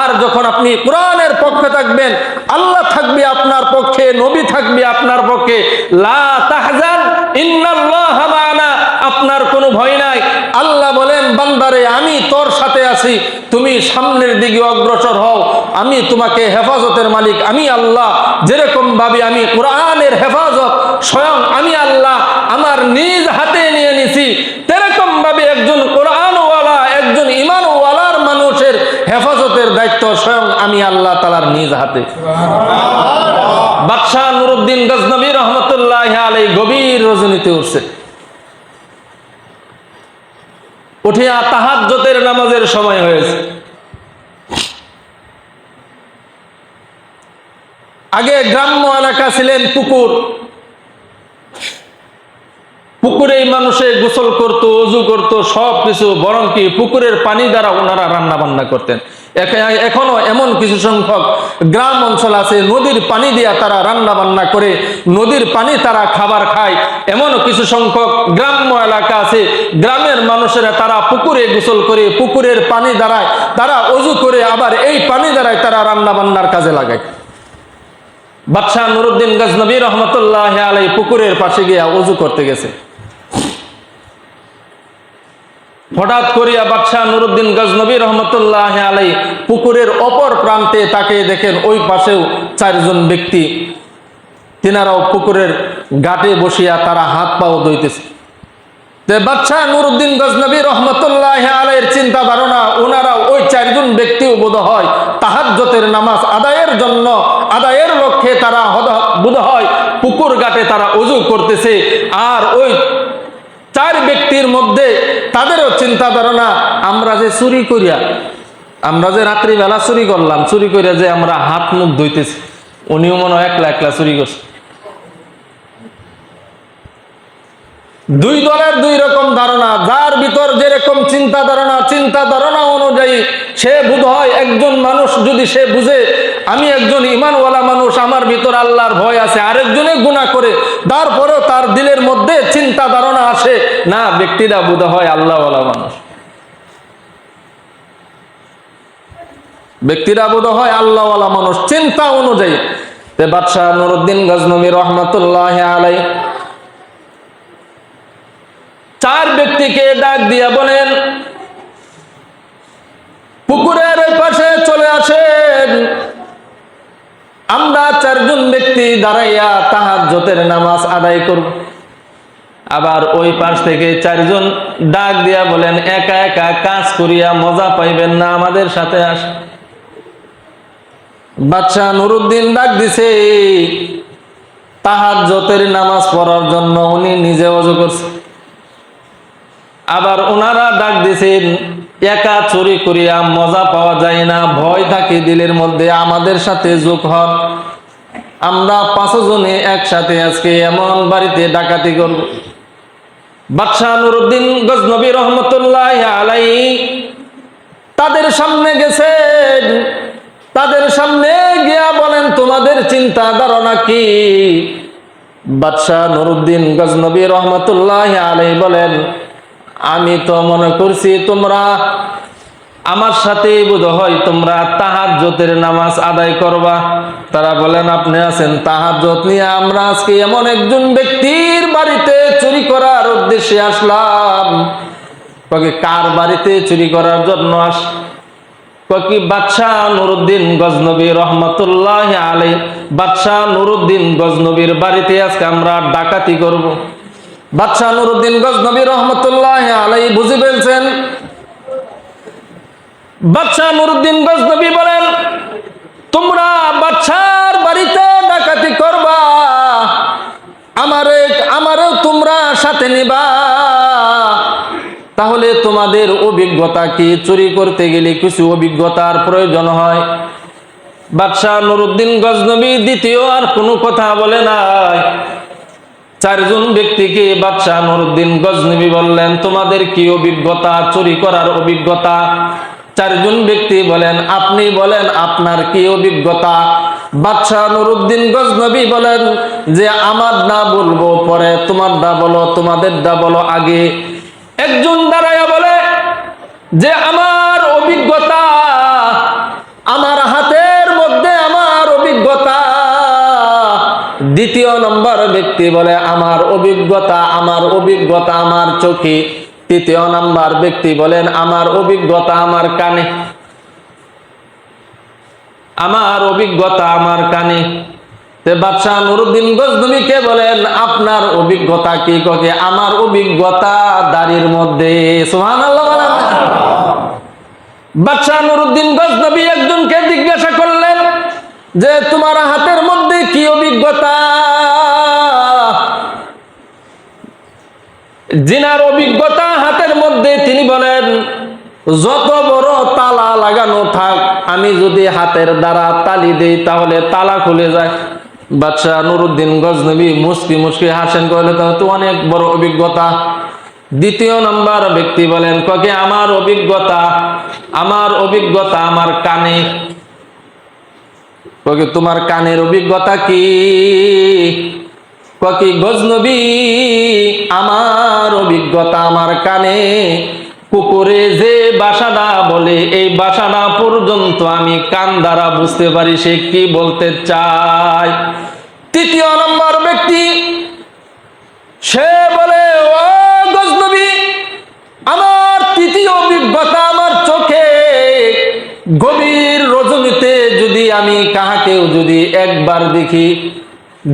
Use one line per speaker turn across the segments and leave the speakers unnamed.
আর যখন আপনি কোরআনের পক্ষে থাকবেন, আল্লাহ থাকবে আপনার পক্ষে, নবী থাকবে আপনার পক্ষে। লা তাহজান ইন্নাল্লাহা মা'ানা, আপনার কোনো ভয় নাই। আল্লাহ বলেন, বান্দারে আমি তোর সাথে আছি, তুমি সামনের দিকে অগ্রসর হও, আমি তোমাকে হেফাজতের মালিক আমি আল্লাহ। যেরকম ভাবে আমি কোরআনের হেফাজত স্বয়ং আমি আল্লাহ আমার নিজ হাতে নিয়ে নিছি, তেরকম ভাবে একজন কোরআনওয়ালা, একজন ঈমানওয়ালার মানুষের হেফাজতের দায়িত্ব স্বয়ং আমি আল্লাহ তাআলার নিজ হাতে। বাদশাহ নুরউদ্দিন গজনবী রহমতুল্লাহি আলাইহি গভীর রজনীতে উঠছে, উঠিয়া তাহাজ্জুদের নামাজের সময় হয়েছে। আগে গ্রাম্য এলাকা ছিলেন পুকুর, পুকুরেই মানুষে গোসল করত, ওযু করত, সবকিছু, বরং কি পুকুরের পানি দ্বারা ওনারা রান্না বান্না করতেন। এখনো এমন কিছু সংখ্যক গ্রাম অঞ্চল আছে, নদীর পানি দিয়া তারা রান্না বান্না করে, নদীর পানি তারা খাবার খায়। এমনও কিছু সংখ্যক গ্রাম্য এলাকা আছে, গ্রামের মানুষেরা তারা পুকুরে গোসল করে, পুকুরের পানি দ্বারায় তারা ওযু করে, আবার এই পানি দ্বারাই তারা রান্না বান্নার কাজে লাগায়। বাদশাহ নুরউদ্দিন গজনবী রহমতুল্লাহি আলাইহি পুকুরের পাশে গিয়া ওযু করতে গেছে। হঠাৎ করিয়া বাদশাহ নুরউদ্দিন গজনবী রহমতুল্লাহি আলাইহি পুকুরের অপর প্রান্তে তাকে দেখেন, ওই পাশেও চারজন ব্যক্তি, তিনারাও পুকুরের ঘাটে বসিয়া তারা হাত পাও ধুইতেছে। বাদশাহ নুরউদ্দিন গজনবী রহমতুল্লাহি আলাইহির চিন্তা ধারণা, ওনারা ওই চারজন ব্যক্তিও বোধ হয় তাহাজ্জুদের নামাজ আদায়ের জন্য, আদায়ের লক্ষ্যে তারা বোধ হয় পুকুর ঘাটে তারা ওযু করতেছে। আর ওই চার ব্যক্তির মধ্যে তাদেরও চিন্তা ধারণা, আমরা যে চুরি করিয়া, আমরা যে রাত্রিবেলা চুরি করলাম, চুরি করিয়া যে আমরা হাত মুখ ধুইতেছি, উনিও মনে হয় একলা একলা চুরি করছে। দুই দলের দুই রকম ধারণা, যার ভিতর যেরকম চিন্তা ধারণা অনুযায়ী সে বোধ হয়, একজন মানুষ যদি সে বুঝে আমি একজন ঈমানওয়ালা মানুষ, আমার ভিতর আল্লাহর ভয় আছে, আরেকজনে গুনাহ করে, তারপরেও তার দিলের মধ্যে চিন্তা ধারণা আসে না, ব্যক্তিরা বোধ হয় আল্লাহওয়ালা মানুষ, ব্যক্তিরা বোধ হয় আল্লাহওয়ালা মানুষ চিন্তা অনুযায়ী। বাদশাহ নুরউদ্দিন গজনবী রহমতুল্লাহি আলাইহি চার ব্যক্তিকে ডাক দিয়া বলেন, পুকুরের ওই পাশে চলে আসেন, আমরা চারজন ব্যক্তি দাঁড়াইয়া তাহাজ্জুদের নামাজ আদায় করব। আবার ওই পাশ থেকে চারজন ডাক দিয়া বলেন, একা একা কাজ করিয়া মজা পাইবেন না, আমাদের সাথে আস। বাদশাহ নুরউদ্দিন ডাক দিছে, তাহাজ্জুদের নামাজ পড়ার জন্য উনি নিজে ওযু করছে। আবার ওনারা ডাক দিছেন, একা চুরি করিয়া মজা পাওয়া যায় না, ভয় থাকে দিলের মধ্যে, আমাদের সাথে যোগ হন, আমরা 5 জনে একসাথে আজকে এমন বাড়িতে ডাকাতি করব। বাদশাহ নুরউদ্দিন গজনবী রহমতুল্লাহি আলাইহি তাদের সামনে গেছেন, তাদের সামনে গিয়া বলেন, তোমাদের চিন্তা ধারণা কি? বাদশাহ নুরউদ্দিন গজনবী রহমতুল্লাহি আলাইহি বলেন, আমি তো মনে করছি তোমরা আমার সাথে বোধ হয় তোমরা তাহাজ্জুদের নামাজ আদায় করবা। তারা বলেন, আপনি আছেন তাহাজ্জুদ নিয়ে, আমরা আজকে এমন একজন ব্যক্তির বাড়িতে চুরি করার উদ্দেশ্যে আসলাম। কার বাড়িতে চুরি করার জন্য কি? বাদশাহ নুরউদ্দিন গজনবী রহমতুল্লাহি আলাইহি, বাদশাহ নুরউদ্দিন গজনবীর বাড়িতে আজকে আমরা ডাকাতি করব। বাদশাহ নুরউদ্দিন গজনবী রহমতুল্লাহি আলাইহি বুঝে ফেলছেন। বাদশাহ নুরউদ্দিন গজনবী বলেন, তোমরা বাদশার বাড়িতে ডাকাতি করবা, আমারও তোমরা সাথে নিবা, তাহলে তোমাদের অভিজ্ঞতা কি? চুরি করতে গেলে কিছু অভিজ্ঞতার প্রয়োজন হয়। বাদশাহ নুরউদ্দিন গজনবী দ্বিতীয় আর কোনো কথা বলে নাই। চারজন ব্যক্তিকে বাদশাহ নুরউদ্দিন গজনবী বললেন, তোমাদের কি অভিজ্ঞতা, চুরি করার অভিজ্ঞতা? চারজন ব্যক্তি বলেন, আপনি বলেন আপনার কি অভিজ্ঞতা? বাদশাহ নুরউদ্দিন গজনবী বলেন যে, আমার না বলবো পরে, তোমার দা বলো, তোমাদের দা বলো আগে। একজন দাঁড়ায়া বলে যে, আমার অভিজ্ঞতা দ্বিতীয় নম্বর ব্যক্তি বলে আমার অভিজ্ঞতা আমার চোখে। তৃতীয় নাম্বার ব্যক্তি বলেন আমার অভিজ্ঞতা আমার কানে, আমার অভিজ্ঞতা আমার কানে। বাদশাহ নুরউদ্দিন গজনবীকে বলেন আপনার অভিজ্ঞতা কি? ককে আমার অভিজ্ঞতা দাড়ির মধ্যে। সুবহানাল্লাহ বলেন। বাদশাহ নুরউদ্দিন গজনবী একজনকে জিজ্ঞাসা করলেন যে তোমার হাতের মধ্যে কি অভিজ্ঞতা? জিনার অভিজ্ঞতা হাতের মধ্যে। তিনি বলেন যত বড় তালা লাগানো থাক, আমি যদি হাতের দ্বারা তালি দেই তাহলে তালা খুলে যায়। বাদশাহ নুরউদ্দিন গজনবী মুস্কি মুস্কি হাসেন, কইলে তো অনেক বড় অভিজ্ঞতা। দ্বিতীয় নাম্বার ব্যক্তি বলেন ককে আমার অভিজ্ঞতা আমার কানে। ককে তোমার কানের অভিজ্ঞতা কি? ককি গজনবী আমার অভিজ্ঞতা আমার কানে। কুকুরে যে বাসাটা বলে এই বাসাটা পর্যন্ত আমি কান দ্বারা বুঝতে পারি সে কি বলতে চায়। তৃতীয় নম্বর ব্যক্তি সে বলে ও গজনবী আমার তৃতীয় অভিজ্ঞতা আমার চোখে। গভীর রজনীতে যদি আমি কাহাকেও যদি একবার দেখি,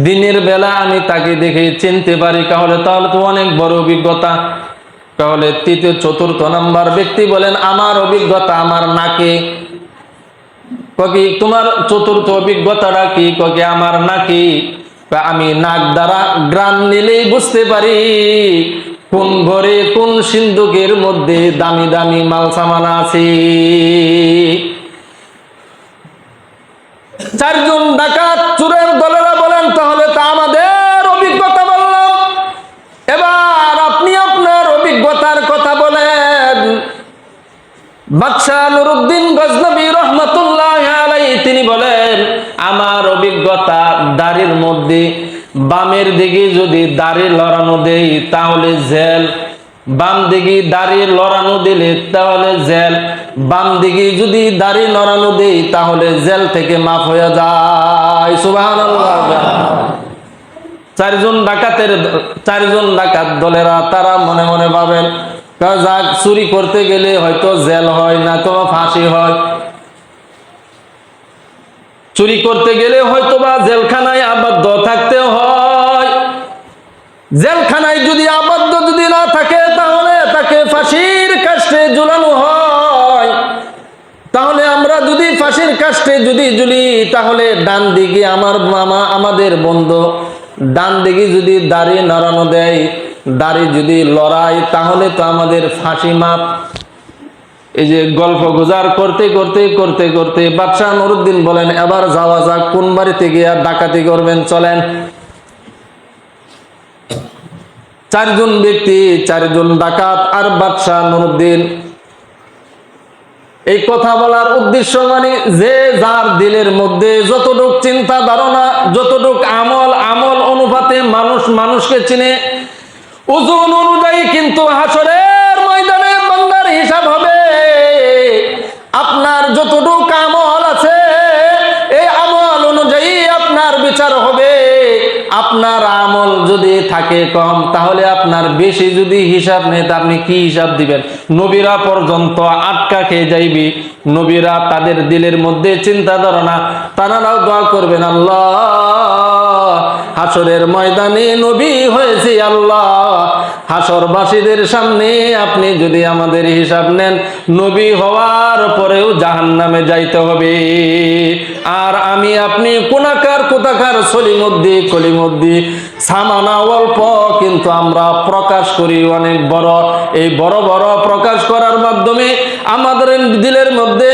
দিনের বেলা আমি তাকে দেখে চিনতে পারি, তাহলে তো অনেক বড় অভিজ্ঞতা। তাহলে তৃতীয় চতুর্থ নাম্বার ব্যক্তি বলেন আমার অভিজ্ঞতা আমার নাকে। ককি তোমার চতুর্থ অভিজ্ঞতাটা কি? ককি আমার নাকি। আমি নাক দ্বারা গ্রান নিলেই বুঝতে পারি কোন ঘরে কোন সিন্ধুকের মধ্যে দামি দামি মাল সামান আছে। চারজন ডাকাত চোরের দলেরা বলেন তাহলে তা আমাদের অভিজ্ঞতা বললাম, এবার আপনি আপনার অভিজ্ঞতার কথা বলেন। বাদশাহ নুরউদ্দিন গজনবী রহমাতুল্লাহ আলাইহি তিনি বলেন আমার অভিজ্ঞতা দাড়ির মধ্যে। বামের দিকে যদি দাড়ি লড়ানো দেই তাহলে জেল, বাম দিকে দাড়ি লড়ানো দিলে তাহলে জেল, বাম দিকে যদি দাড়ি লড়ানো দেই তাহলে জেল থেকে মাফ হয়ে যায়। সুবহানাল্লাহ। চারজন ডাকাত দলেরা তারা মনে মনে ভাবেন যাক চুরি করতে গেলে হয়তো জেল হয় না তো ফাঁসি হয়, চুরি করতে গেলে হয়তো বা জেলখানায় আবদ্ধ থাকতে হয়। জেলখানায় যদি আবদ্ধ যদি না থাকে তাহলে তাকে ফাঁসির কাস্টে ঝুলানো হয়। তাহলে আমরা যদি ফাঁসির কাস্টে যদি ঝুলি তাহলে ডান দিকে আমাদের বন্ধু ডান দিকে যদি দাড়ি নড়ানো দেয়, দাড়ি যদি লড়াই তাহলে তো আমাদের ফাঁসি মাপ। এই যে গল্প গুজার করতে করতে করতে করতে বাদশাহ নুরউদ্দিন বলেন এবার যাওয়া যাক, কোন বাড়িতে গিয়ে ডাকাতি করবেন চলেন। চারজন ব্যক্তি, চারজন ডাকাত আর বাদশাহ নুরউদ্দিন। এই কথা বলার উদ্দেশ্য মানে যে যার দিলের মধ্যে যতটুক চিন্তা ধারণা, যতটুক আমল অনুপাতে মানুষ মানুষকে চিনে, ওজন অনুযায়ী কিন্তু হাসরের ময়দানে বান্দার হিসাব হবে। আপনার যতটুক আমল আছে এই আমল অনুযায়ী আপনার বিচার হবে। আপনার আমল যদি থাকে কম তাহলে আপনার বেশি যদি হিসাব নেই তা আপনি কি হিসাব দিবেন? নবীরা পর্যন্ত আটকা খেয়ে যাইবি। নবীরা তাদের দিলের মধ্যে চিন্তা ধারণা, তারাও দোয়া করবেন আল্লাহ হাসরের ময়দানে নবী হয়েছে আল্লাহ, হাসরবাসীদের সামনে আপনি যদি আমাদের হিসাব নেন নবী হওয়ার পরেও জাহান্নামে যাইতে হবে। আর আমি আপনি কোথাকার সলিমদ্দি কলিমদ্দি সামানা অল্প, কিন্তু আমরা প্রকাশ করি অনেক বড়। এই বড় বড় প্রকাশ করার মাধ্যমে আমাদের দিলের মধ্যে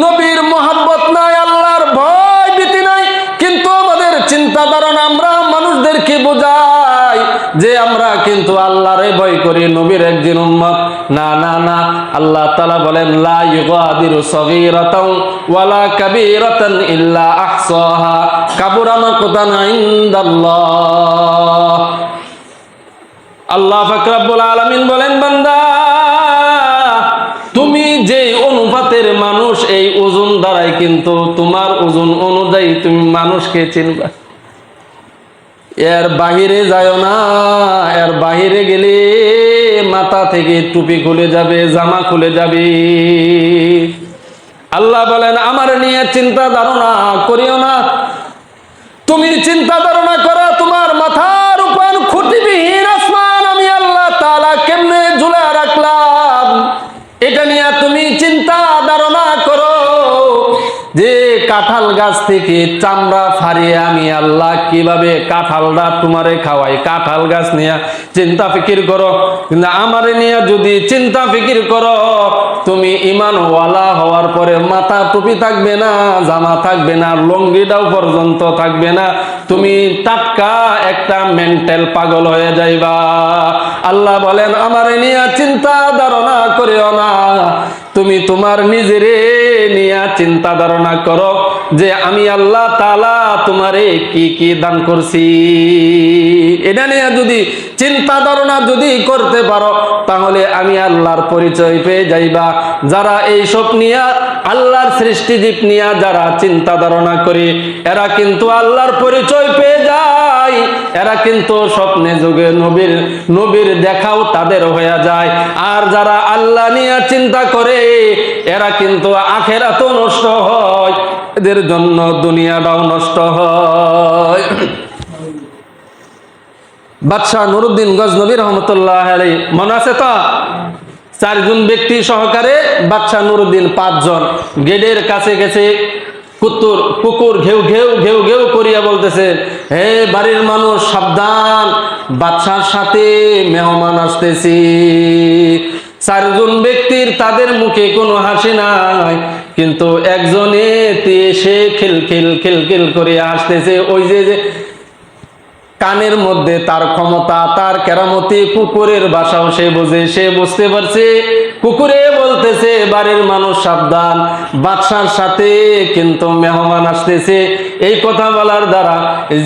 নবীর মহব্বত নাই, আল্লাহর ভয় ভীতি নাই। কিন্তু আমাদের চিন্তা ধারণা আমরা মানুষদেরকে বোঝাই যে আমরা কিন্তু আল্লাহরে ভয় করি, নবীর একজন উম্মত। না না না, আল্লাহ তাআলা বলেন লা ইউগাদিরু সগীরাতাও ওয়ালা কাবীরাতান ইল্লা আহসাহা কাবুরা মাকতান ইনদাল্লাহ। আল্লাহ পাক রব্বুল আলামিন বলেন বান্দা তুমি যে অনুপাতের মানুষ এই ওজন দ্বারাই কিন্তু তোমার ওজন অনুযায়ী তুমি মানুষকে চিনবা। এর বাহিরে যায় না, এর বাহিরে গেলে মাথা থেকে টুপি খুলে যাবে, জামা খুলে যাবে। আল্লাহ বলেন আমার নিয়ে চিন্তা ধারণা করিও না। তুমি চিন্তা ধারণা করো তোমার মাথার উপর খুঁটিবিহীন আসমান আমি আল্লাহ তাআলা কেমনে ঝুলা রাখলাম, এটা নিয়ে তুমি চিন্তা ধারণা করো। যে কাঁঠাল গাছ থেকে চামড়া ফাড়িয়ে আমি আল্লাহ কিভাবে কাঁঠালটা তোমারে খাওয়াই, কাঁঠাল গাছ নিয়ে চিন্তা ফিকির করো। কিন্তু আমারে নিয়ে যদি চিন্তা ফিকির করো, তুমি ঈমানওয়ালা হওয়ার পরে মাথা টুপি থাকবে না, জামা থাকবে না, লঙ্গিটাও পর্যন্ত থাকবে না, তুমি টাটকা একটা মেন্টাল পাগল হয়ে যাইবা। আল্লাহ বলেন আমারে নিয়ে চিন্তা ধারণা করিও না, তুমি তোমার নিজেরে নিয়ে চিন্তা ধারণা করো যে আমি আল্লাহ তাআলা তোমারে কি কি দান করছি। এটা নিয়ে যদি চিন্তা ধারণা যদি করতে পারো, তাহলে আমি আল্লাহর পরিচয় পেয়ে যাইবা। যারা এইসব নিয়ে আল্লাহর সৃষ্টিজীব নিয়ে যারা চিন্তা ধারণা করে, এরা কিন্তু আল্লাহর পরিচয় পেয়ে যায়। এরা কিন্তু স্বপ্নে যুগে নবীর দেখাও তাদের হয়ে যায়। আর যারা আল্লাহ নিয়ে চিন্তা করে, এরা কিন্তু আখিরাতও নষ্ট হয়, এদের জন্য দুনিয়াটাও নষ্ট হয়। বাদশাহ নুরউদ্দিন গজনবী রহমতুল্লাহ আলাইহি মনে আছে তো? 4 জন ব্যক্তি সহকারে বাদশাহ নুরউদ্দিন 5 জন গেটের কাছে গেছে। কুকুর ঘেউ ঘেউ ঘেউ ঘেউ করিয়া বলতেছে, হে বাড়ির মানুষ সাবধান, বাদশার সাথে মেহমান আসতেছি। 4 জন ব্যক্তির তাদের মুখে কোনো হাসি নাই, কিন্তু একজনে সে খিলখিল খিলখিল করে আসতেছে। ওই যে কানের মধ্যে তার ক্ষমতা, তার কেরামতি, কুকুরের ভাষাও সে বোঝে, সে বুঝতে পারছে। কুকুরে বলতেছে বাড়ির মানুষ সাবধান, বাদশার সাথে কিন্তু মেহমান আসতেছে। এই কথা বলার দ্বারা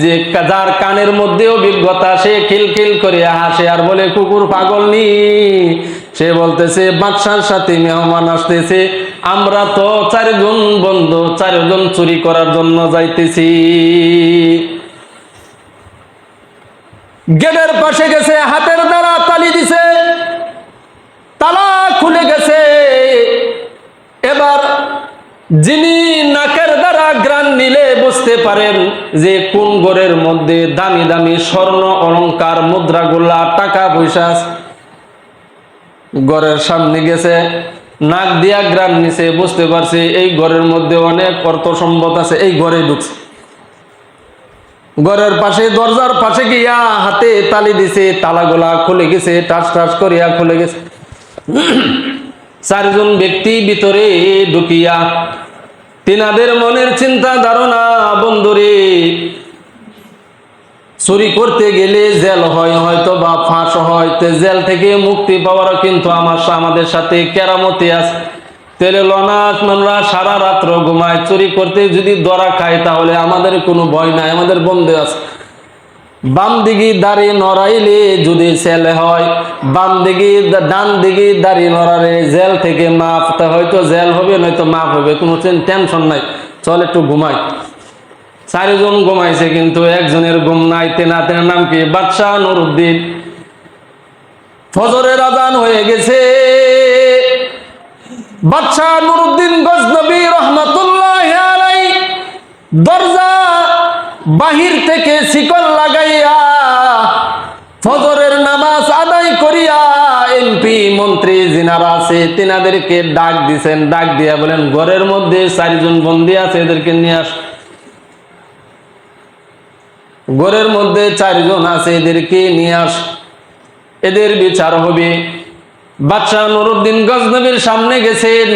যে যার কানের মধ্যে অভিজ্ঞতা, সে খিলখিল করে হাসে আর বলে কুকুর পাগল নি। সে বলতেছে বাদশার সাথে মেহমান আসতেছে, আমরা তো 4 জন বন্ধু 4 জন চুরি করার জন্য যাইতেছি। গেটের পাশে গেছে, হাতের দ্বারা তালি দিছে, তালা খুলে গেছে। এবার যিনি নাকের দ্বারা ঘ্রাণ নিলে বুঝতে পারেন যে কোন ঘরের মধ্যে দামি দামি স্বর্ণ অলংকার মুদ্রাগুলা টাকা পয়সা। ঘরের সামনে গেছে, নাক দিয়া ঘ্রাণ নিছে, বুঝতে পারছে এই ঘরের মধ্যে অনেক অর্থ সম্পদ আছে, এই ঘরে ঢুকছে। ঘরের পাশে দরজার পাশে গিয়া হাতে তালি দিছে, তালাগুলা খুলে গেছে, টাস টাস করিয়া খুলে গেছে। 4 জন ব্যক্তি ভিতরে ঢুকিয়া তিনাদের মনের চিন্তা ধারণা, বন্ধুরে চুরি করতে গেলে জেল হয়, হয়তো বা ফাঁস হয়, জেল থেকে মুক্তি পাওয়ারও কিন্তু আমাদের সাথে কেরামতি আছে। তেলে লনাস আমরা সারা রাত্র ঘুমায়, চুরি করতে যদি ধরা খাই তাহলে আমাদের কোনো ভয় নাই, আমাদের বন্ধু আছে। বাম দিকে দাড়ি নড়াইলে যদি ছেলে হয়, বাম দিকে ডান দিকে দাড়ি নড়ালে জেল থেকে মাফ, তা হয়তো জেল হবে নয়তো মাফ হবে, কোনো টেনশন নাই, চল একটু ঘুমাই। 4 জন ঘুমাইছে, কিন্তু একজনের ঘুম নাই। তেনার নাম কি? বাদশাহ নুরউদ্দিন। ফজরের আযান হয়ে গেছে। বাদশাহ নুরউদ্দিন গজনবী রহমাতুল্লাহি আলাইহি দরজা বাহির থেকে শিকল লাগাইয়া ফজরের নামাজ আদায় করিয়া এমপি মন্ত্রী যিনারা আছে তিনাদেরকে ডাক দিছেন। ডাক দিয়া বলেন ঘরের মধ্যে 4 জন বন্দী আছে, এদেরকে নিয়ে আস। ঘরের মধ্যে 4 জন আছে, এদেরকে নিয়ে আস, এদের বিচার হবে। বাদশাহ নুরউদ্দিন গজনবীর সামনে গেছেন।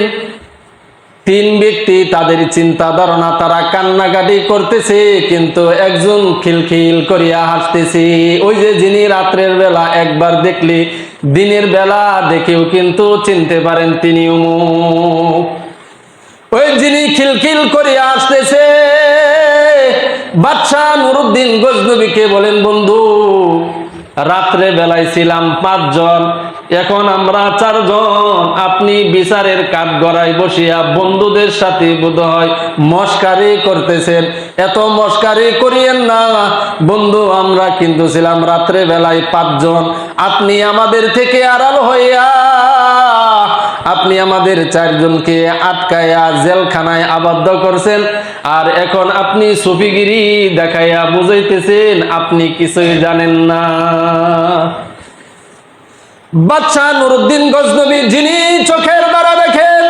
3 ব্যক্তি, তাদের চিন্তা ধারণা, তারা কান্নাকাটি করতেছে, কিন্তু একজন খিলখিল করিয়া হাসতেছে। ওই যে যিনি রাত্রের বেলা একবার দেখলে দিনের বেলা দেখেও কিন্তু চিনতে পারেন তিনি অমুক। ওই যিনি খিলখিল করিয়া আসতেছে, বাদশাহ নুরউদ্দিন গজনবীকে বলেন বন্ধু, রাত্রে বেলায় ছিলাম 5 জন, এখন আমরা চারজন, আপনি বিচারের কাঠগড়ায় বসিয়া বন্ধুদের সাথে বোধহয় মস্কারি করতেছেন। এত মস্কারি করিয়েন না বন্ধু, আমরা কিন্তু ছিলাম রাত্রে বেলায় 5 জন। আপনি আমাদের থেকে আড়াল হইয়া আপনি আমাদের 4 জনকে আটকায়া জেলখানায় আবদ্ধ করছেন, আর এখন আপনি সুফিগিরি দেখাইয়া বুঝাইতেছেন আপনি কিছুই জানেন না। বাদশাহ নুরউদ্দিন গজনবী, যিনি চোখের দ্বারা দেখেন,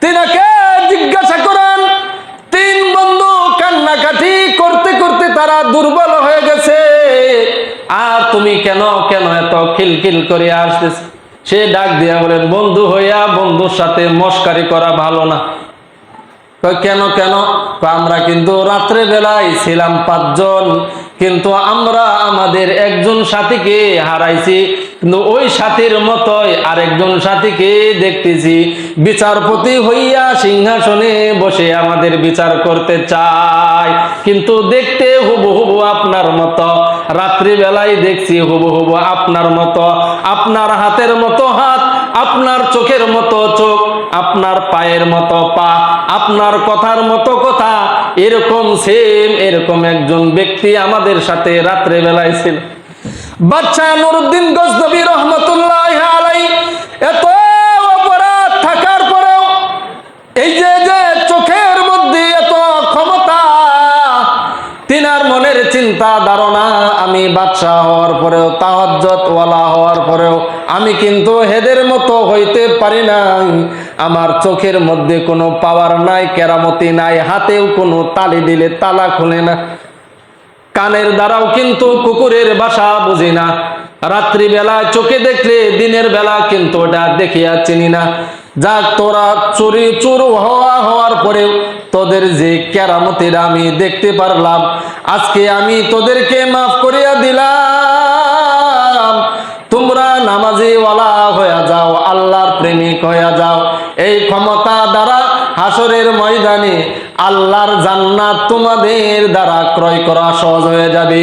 তিনাকে জিজ্ঞাসা করেন। 3 বন্ধু কান্নাকাটি করতে করতে তারা দুর্বল হয়ে গেছে, আর তুমি কেন এত খিলখিল করে আসতেছ? সে ডাক দিয়া বলেন, বন্ধু হইয়া বন্ধুর সাথে মস্কারি করা ভালো না। কেন? আমরা কিন্তু রাত্রে বেলায় ছিলাম 5 জন, কিন্তু আমরা আমাদের একজন সাথীকে হারাইছি, কিন্তু ওই সাথীর মতোই আরেকজন সাথীকে দেখতেছি বিচারপতি হইয়া সিংহাসনে বসে আমাদের বিচার করতে চায়, কিন্তু দেখতে হুবহু আপনার মতো। রাত্রি বেলায় দেখছি হুবহু আপনার মতো, আপনার হাতের মতো হাত, আপনার চোখের মতো চোখ, আপনার পায়ের মতো পা, আপনার কথার মতো কথা, এরকম সেম এরকম একজন ব্যক্তি আমাদের সাথে রাত্রে বেলায় ছিল। বাদশাহ নুরউদ্দিন গজনবী রহমতুল্লাহ আলাইহি এত অপরাধ থাকার পরেও, এই যে চোখের মধ্যে এত ক্ষমতা, তিনার মনের চিন্তা ধারণা, আমি বাদশাহ হওয়ার পরেও, তাহাজ্জুদ ওয়ালা হওয়ার পরেও আমি কিন্তু হেদের মতো হইতে পারি নাই। আমার চোখের মধ্যে কোনো পাওয়ার নাই, কেরামতি নাই, হাতেও কোনো তালি দিলে তালা খুলে না, কানের দ্বারাও কিন্তু কুকুরের ভাষা বুঝি না, রাত্রি বেলা চোখে দেখলে দিনের বেলা কিন্তু ওটা দেখিয়া চিনি না। যাক, তোরা চোর হওয়ার পরেও তোদের যে কেরামতিরা আমি দেখতে পারলাম, আজকে আমি তোদেরকে মাফ করিয়া দিলাম। তোমরা নামাজি ওয়ালা হয়ে যাও, আল্লাহর প্রেমিক হয়ে যাও। এই ক্ষমতা দ্বারা হাসরের ময়দানে আল্লাহর জান্নাত তোমাদের দ্বারা ক্রয় করা সহজ হয়ে যাবে।